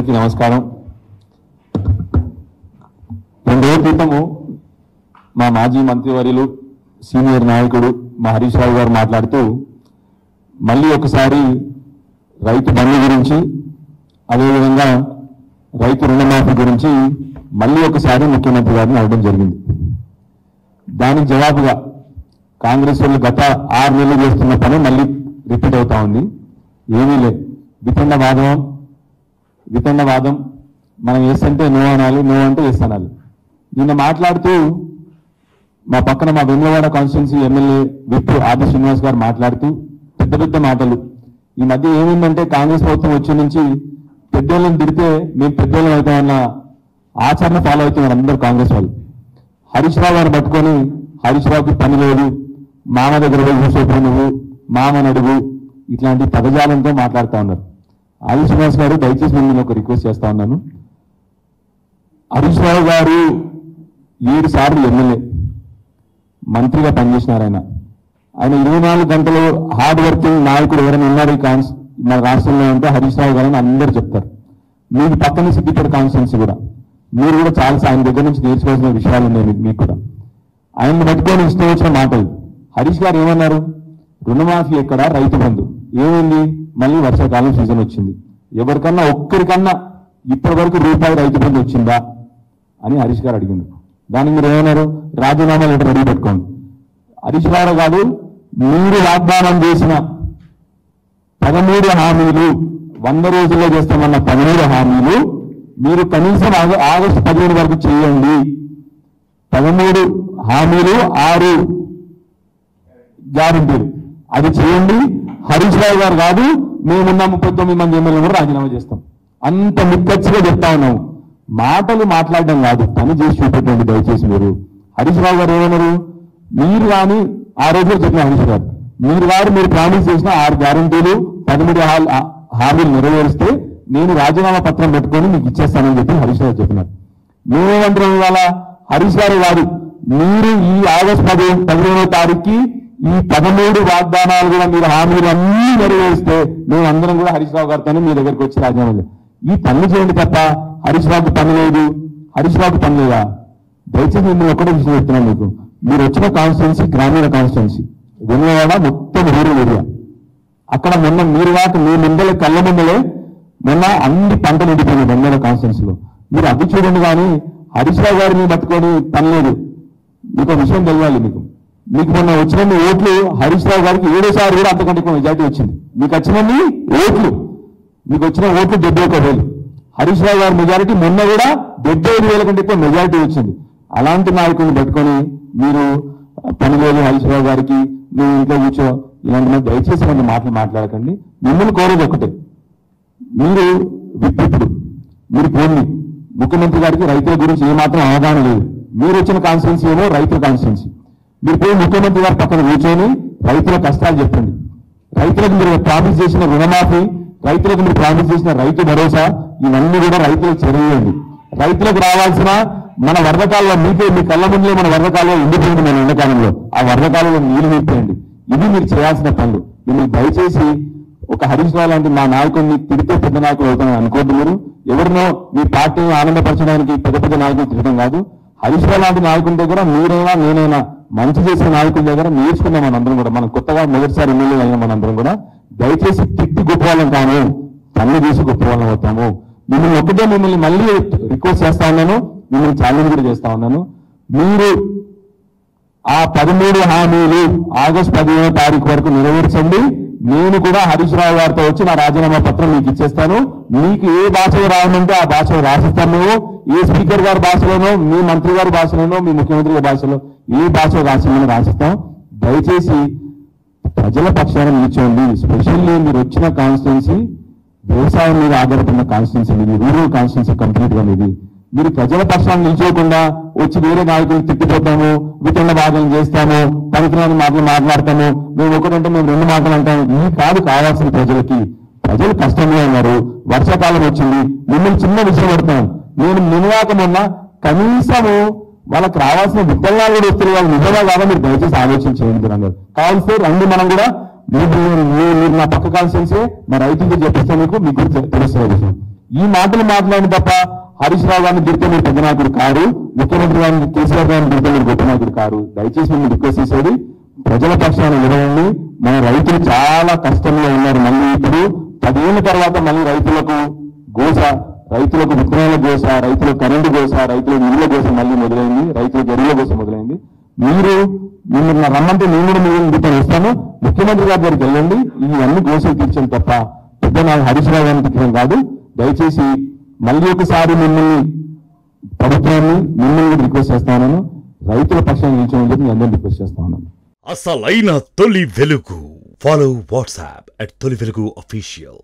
అందరికీ నమస్కారం. 2 రోజుల క్రితము మా మాజీ మంత్రివర్యులు సీనియర్ నాయకుడు మా హరీష్ రావు గారు మాట్లాడుతూ మళ్ళీ ఒకసారి రైతు బంధు గురించి అదేవిధంగా రైతు రుణమాఫీ గురించి మళ్ళీ ఒకసారి ముఖ్యమంత్రి గారిని అడగడం జరిగింది. దానికి జవాబుగా కాంగ్రెస్ వాళ్ళు గత 6 నెలలు చేస్తున్న పని మళ్ళీ రిపీట్ అవుతా ఉంది. ఏమీ లేదు, వితండవాదం మనం ఎస్ అంటే నో అనాలి, నో అంటే ఎస్ అనాలి. నిన్న మాట్లాడుతూ మా పక్కన మా వెంగళవాడ కాన్స్టిట్యున్సీ ఎమ్మెల్యే విప్ ఆది శ్రీనివాస్ గారు మాట్లాడుతూ పెద్ద పెద్ద మాటలు. ఈ మధ్య ఏమైందంటే కాంగ్రెస్ ప్రభుత్వం వచ్చే నుంచి పెద్దోళ్ళని తిడితే మేము పెద్దోళ్ళం అవుతామన్న ఆచరణ ఫాలో అవుతున్నారు అందరూ కాంగ్రెస్ వాళ్ళు. హరీష్ రావు గారు పట్టుకొని హరీష్ రావుకి పని లేదు, మామ దగ్గర పోయి కూర్చోపోయి నువ్వు మామని అడుగు, ఇట్లాంటి పదజాలంతో మాట్లాడుతూ ఉన్నారు. ఆది శ్రీనివాస్ గారు దయచేసి నేను ఒక రిక్వెస్ట్ చేస్తా ఉన్నాను. హరీష్ రావు గారు 7 సార్లు ఎమ్మెల్యే మంత్రిగా పనిచేసినారు. ఆయన 24 గంటలు హార్డ్ వర్కింగ్ నాయకుడు ఎవరైనా ఉన్నారు మన రాష్ట్రంలో అంటే హరీష్ రావు గారు అని అందరూ చెప్తారు. మీకు పక్కన సిద్దిపేట కాన్స్టిట్యున్సీ కూడా మీరు కూడా చాలా ఆయన దగ్గర నుంచి నేర్చుకోవాల్సిన విషయాలు ఉన్నాయి మీకు కూడా. ఆయన్ని పట్టుకొని ఇష్టం వచ్చిన మాటలు. హరీష్ గారు ఏమన్నారు? రుణమాఫీ ఎక్కడ, రైతు బంధు ఏమైంది? మళ్ళీ వర్షాకాలం సీజన్ వచ్చింది, ఎవరికన్నా ఒక్కరికన్నా ఇప్పటి వరకు రూపాయి రైతు బంధు వచ్చిందా అని హరీష్ గారు అడిగింది. దానికి మీరు ఏమన్నారు? రాజీనామా లెటర్ రెడీ పెట్టుకోండి. హరీష్ గారు కాదు, మీరు వాగ్దానం చేసిన 13 హామీలు 100 రోజుల్లో చేస్తామన్న 13 హామీలు మీరు కనీసం ఆగస్టు 15 వరకు చేయండి. 13 హామీలు 6 గ్యారంటీలు అది చేయండి. హరీష్ రావు గారు కాదు, మేమున్న 39 మంది ఎమ్మెల్యేలు కూడా రాజీనామా చేస్తాం. అంత ముక్కచ్చిగా చెప్తా ఉన్నాము. మాటలు మాట్లాడడం కాదు, పని చేసి చూపెట్టండి దయచేసి. హరీష్ రావు గారు ఏమన్నారు? మీరు కానీ ఆ రోజులో చెప్పిన హరీష్ గారు మీరు ప్రామిస్ చేసిన 6 గ్యారంటీలు 13 హామీలు నెరవేరిస్తే నేను రాజీనామా పత్రం పెట్టుకొని మీకు ఇచ్చేస్తానని చెప్పి హరీష్ గారు చెప్పినారు. మేమేమంటున్నాం ఇవాళ? హరీష్ గారు కాదు, మీరు ఈ ఆగస్టు 15వ తారీఖుకి ఈ 13 వాగ్దానాలు కూడా మీరు హామీలు అన్నీ నెరవేరిస్తే మేము అందరం కూడా హరీష్ రావు గారితోనే మీ దగ్గరికి వచ్చి రాజీనామా ఈ పనులు చేయండి తప్ప హరీష్ రావుకి పని లేదు, హరీష్ రావుకి పని లేదా? దయచేసి నేను ఒకటే విషయం చెప్తున్నాను మీకు. మీరు వచ్చిన కాన్స్టిట్యున్సీ గ్రామీణ కాన్స్టిట్యున్సీ, వెంగళవాడ మొత్తం రూరల్ ఏరియా. అక్కడ మొన్న మీరు కాక మీ ముందలే కళ్ళ ముందలే మొన్న అన్ని పంటలు ఎండిపోయినాయి వెంగళ కాన్స్టిట్యున్సీలో. మీరు అది చూడండి. కానీ హరీష్ రావు గారిని పట్టుకొని పని లేదు. మీకు విషయం తెలియాలి. మీకు మొన్న వచ్చిన ఓట్లు హరీష్ రావు గారికి 7సారి కూడా అంతకంటే ఎక్కువ మెజార్టీ వచ్చింది. మీకు వచ్చిన ఓట్లు 71,000. హరీష్ రావు గారి మెజారిటీ మొన్న కూడా 75,000 కంటే ఎక్కువ మెజారిటీ వచ్చింది. అలాంటి నాయకుడిని పట్టుకొని మీరు పని లేదు హరీష్ రావు గారికి, నువ్వు ఇంట్లో కూర్చో, ఇలాంటి దయచేసి మన మాటలు మాట్లాడకండి. మిమ్మల్ని కోరేది ఒకటే, మీరు పోండి. ముఖ్యమంత్రి గారికి రైతుల గురించి ఏమాత్రం అవగాహన లేదు. మీరు వచ్చిన కాన్స్టిట్యున్సీ ఏమో రైతుల కాన్స్టిట్యున్సీ. మీరు పోయి ముఖ్యమంత్రి గారి పక్కన కూర్చొని రైతుల కష్టాలు చెప్పండి. రైతులకు మీరు ప్రామిస్ చేసిన రుణమాఫీ, రైతులకు మీరు ప్రామిస్ చేసిన రైతు భరోసా, ఇవన్నీ కూడా రైతులకు చేయండి. రైతులకు రావాల్సిన మన వరదకాలంలో మీ కళ్ళ ముందులో మన వరదకాలంలో ఉండిపోయింది. మన ఎండాకాలంలో ఆ వరదకాలంలో నీళ్లు నింపేయండి. ఇది మీరు చేయాల్సిన పనులు. మీరు దయచేసి ఒక హరీష్ రావు లాంటి మా నాయకుడిని తిడితే పెద్ద నాయకులు అవుతామని అనుకోద్దు. మీరు ఎవరినో మీ పార్టీని ఆనందపరచడానికి పెద్ద పెద్ద నాయకులు తిరగడం కాదు. హరీష్ రావు లాంటి నాయకుల దగ్గర మీరైనా నేనైనా మంచి చేసిన నాయకుల దగ్గర నేర్చుకున్నాం మనందరం కూడా. మనం కొత్తగా మొదటిసారి ఎమ్మెల్యే అయిన మనందరం కూడా దయచేసి తిట్టి గొప్ప వాళ్ళం కాము, పనులు చేసి గొప్ప వాళ్ళం అవుతాము. మిమ్మల్ని మళ్ళీ రిక్వెస్ట్ చేస్తా ఉన్నాను, మిమ్మల్ని ఛాలెంజ్ కూడా చేస్తా ఉన్నాను. మీరు ఆ 13 హామీలు ఆగస్టు 15వ తారీఖు వరకు నెరవేర్చండి. నేను కూడా హరీష్ రావు గారితో వచ్చి నా రాజీనామా పత్రం మీకు ఇచ్చేస్తాను. మీకు ఏ భాషలో రాయమంటే ఆ భాషలో రాసిస్తాం. మేము ఏ స్పీకర్ గారి భాషలోనో, మీ మంత్రి గారి భాషలోనో, మీ ముఖ్యమంత్రి గారి భాషలో ఏ భాషలో రాసిస్తాం. దయచేసి ప్రజల పక్షాన నిల్చోండి. స్పెషల్లీ మీరు వచ్చిన కాన్స్టిట్యున్సీ వ్యవసాయం మీద ఆధారపడిన కాన్స్టిట్యున్సీ మీది, రూరల్ కాన్స్టిట్యున్సీ కంప్లీట్ గా మీది. మీరు ప్రజల పక్షాన్ని నిల్చోకుండా వచ్చి వేరే నాయకులు తిట్టిపోతాము, వితండ వాదన చేస్తాము, పనికిరాని మాటలు మాట్లాడతాము, మేము ఒకటంటే మేము 2 మాటలు అంటాము. ఈ కాదు కావాల్సిన ప్రజలకి. ప్రజలు కష్టంగా ఉన్నారు, వర్షాకాలం వచ్చింది, మిమ్మల్ని చిన్న విషయం పడతాం. నేను నిన్నగాక మొన్న కనీసము వాళ్ళకి రావాల్సిన విత్తనాలు కూడా వస్తున్న వాళ్ళు నిజంగా కాదా మీరు దయచేసి ఆలోచన చేయండి. కావాల్సి రండి, మనం కూడా మీరు నా పక్క కాన్స్టిట్యున్సీ మా రైతులతో చెప్పిస్తే మీకు తెలుస్తుంది విషయం. ఈ మాటలు మాట్లాడిన తప్ప హరీష్ రావు గారిని తిరిగితే మీరు పెద్ద నాయకుడు కారు, ముఖ్యమంత్రి గారిని కేసీఆర్ గారిని తిరిగితే మీరు గొప్ప నాయకుడు కారు. దయచేసి మేము రిక్వెస్ట్ చేసేది ప్రజల పక్షాన నిలవండి. మన రైతులు చాలా కష్టంలో ఉన్నారు. మళ్ళీ ఇప్పుడు 10 ఏళ్ల తర్వాత మళ్ళీ రైతులకు గోస, రైతులకు విత్తనాల గోస, రైతులకు కరెంటు గోస, రైతులకు నీళ్ళ గోస మళ్ళీ మొదలైంది, రైతులకు ఎరువుల గోస మొదలైంది. మీరు రమ్మంటే నేను కూడా మీరు ఇంటితో వస్తాను. ముఖ్యమంత్రి గారి దగ్గరికి వెళ్ళండి, ఇవన్నీ గోసలు తీర్చండి తప్ప పెద్ద నాకు హరీష్ రావు గారిని తిట్టడం కాదు. దయచేసి మళ్ళీ ఒకసారి ప్రభుత్వాన్ని మిమ్మల్ని రిక్వెస్ట్ చేస్తాను, రైతుల పక్షాన్ని నిల్చోమని చెప్పి అందరినీ రిక్వెస్ట్ చేస్తా ఉన్నాను. అసలైన తొలి వెలుగు. ఫాలో వాట్సాప్ @తొలి వెలుగు official.